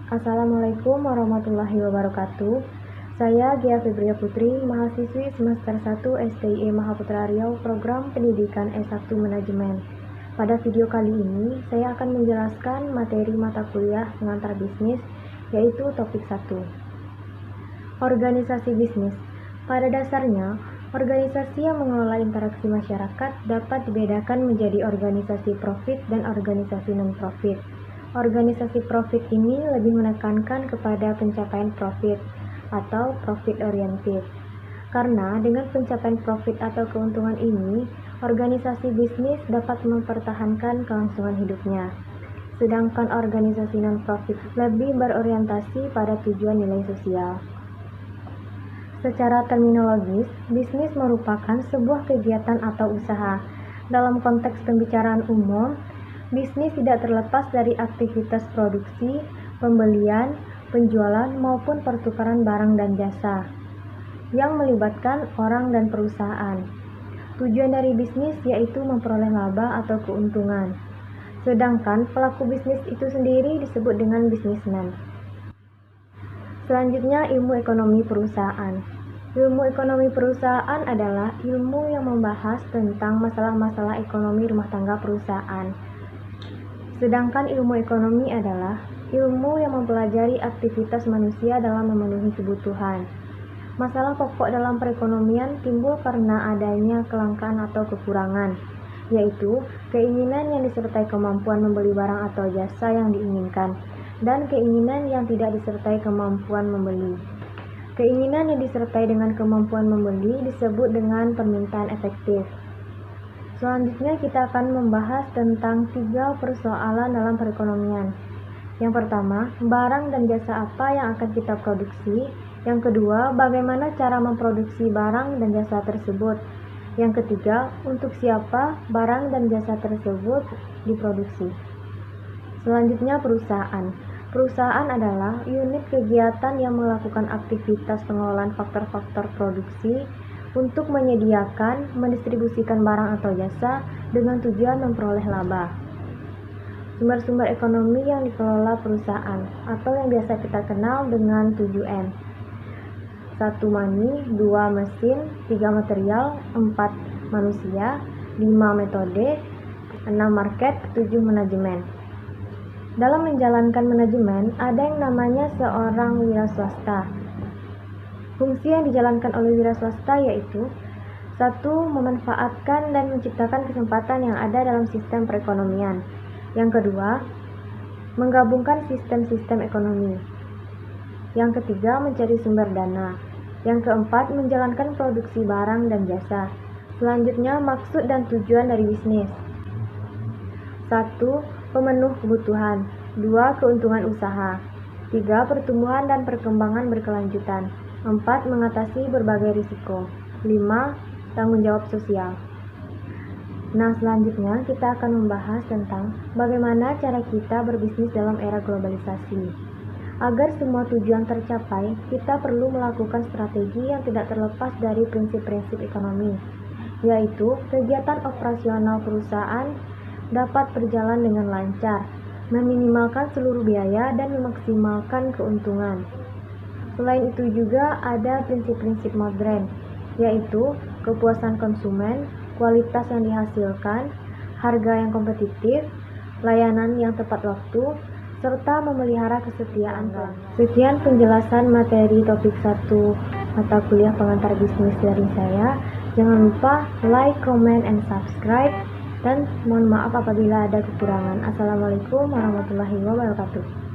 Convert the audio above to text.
Assalamualaikum warahmatullahi wabarakatuh. Saya Gia Febria Putri, mahasiswi semester 1 STIE Mahaputra Riau, program pendidikan S1 Manajemen. Pada video kali ini, saya akan menjelaskan materi mata kuliah pengantar bisnis, yaitu topik 1. Organisasi bisnis. Pada dasarnya, organisasi yang mengelola interaksi masyarakat dapat dibedakan menjadi organisasi profit dan organisasi non-profit. Organisasi profit ini lebih menekankan kepada pencapaian profit atau profit oriented. Karena dengan pencapaian profit atau keuntungan ini, organisasi bisnis dapat mempertahankan kelangsungan hidupnya. Sedangkan organisasi non-profit lebih berorientasi pada tujuan nilai sosial. Secara terminologis, bisnis merupakan sebuah kegiatan atau usaha. Dalam konteks pembicaraan umum, bisnis tidak terlepas dari aktivitas produksi, pembelian, penjualan, maupun pertukaran barang dan jasa yang melibatkan orang dan perusahaan. Tujuan dari bisnis yaitu memperoleh laba atau keuntungan. Sedangkan pelaku bisnis itu sendiri disebut dengan bisnismen. Selanjutnya, ilmu ekonomi perusahaan. Ilmu ekonomi perusahaan adalah ilmu yang membahas tentang masalah-masalah ekonomi rumah tangga perusahaan. Sedangkan ilmu ekonomi adalah ilmu yang mempelajari aktivitas manusia dalam memenuhi kebutuhan. Masalah pokok dalam perekonomian timbul karena adanya kelangkaan atau kekurangan, yaitu keinginan yang disertai kemampuan membeli barang atau jasa yang diinginkan, dan keinginan yang tidak disertai kemampuan membeli. Keinginan yang disertai dengan kemampuan membeli disebut dengan permintaan efektif. Selanjutnya kita akan membahas tentang 3 persoalan dalam perekonomian. Yang pertama, barang dan jasa apa yang akan kita produksi. Yang kedua, bagaimana cara memproduksi barang dan jasa tersebut. Yang ketiga, untuk siapa barang dan jasa tersebut diproduksi. Selanjutnya, perusahaan. Perusahaan adalah unit kegiatan yang melakukan aktivitas pengelolaan faktor-faktor produksi untuk menyediakan, mendistribusikan barang atau jasa dengan tujuan memperoleh laba. Sumber-sumber ekonomi yang dikelola perusahaan atau yang biasa kita kenal dengan 7M. 1 money, 2 mesin, 3 material, 4 manusia, 5 metode, 6 market, 7 manajemen. Dalam menjalankan manajemen, ada yang namanya seorang wiraswasta. Fungsi yang dijalankan oleh wiraswasta yaitu 1. Memanfaatkan dan menciptakan kesempatan yang ada dalam sistem perekonomian. Yang kedua, menggabungkan sistem-sistem ekonomi. Yang ketiga, mencari sumber dana. Yang keempat, menjalankan produksi barang dan jasa. Selanjutnya, maksud dan tujuan dari bisnis. 1. Pemenuh kebutuhan. 2. Keuntungan usaha. 3. Pertumbuhan dan perkembangan berkelanjutan. 4. Mengatasi berbagai risiko. 5. Tanggung jawab sosial. Nah, selanjutnya kita akan membahas tentang bagaimana cara kita berbisnis dalam era globalisasi. Agar semua tujuan tercapai, kita perlu melakukan strategi yang tidak terlepas dari prinsip-prinsip ekonomi, yaitu kegiatan operasional perusahaan dapat berjalan dengan lancar, meminimalkan seluruh biaya dan memaksimalkan keuntungan. Selain itu juga ada prinsip-prinsip modern, yaitu kepuasan konsumen, kualitas yang dihasilkan, harga yang kompetitif, layanan yang tepat waktu, serta memelihara kesetiaan. Sekian penjelasan materi topik 1 mata kuliah pengantar bisnis dari saya. Jangan lupa like, comment, and subscribe, dan mohon maaf apabila ada kekurangan. Assalamualaikum warahmatullahi wabarakatuh.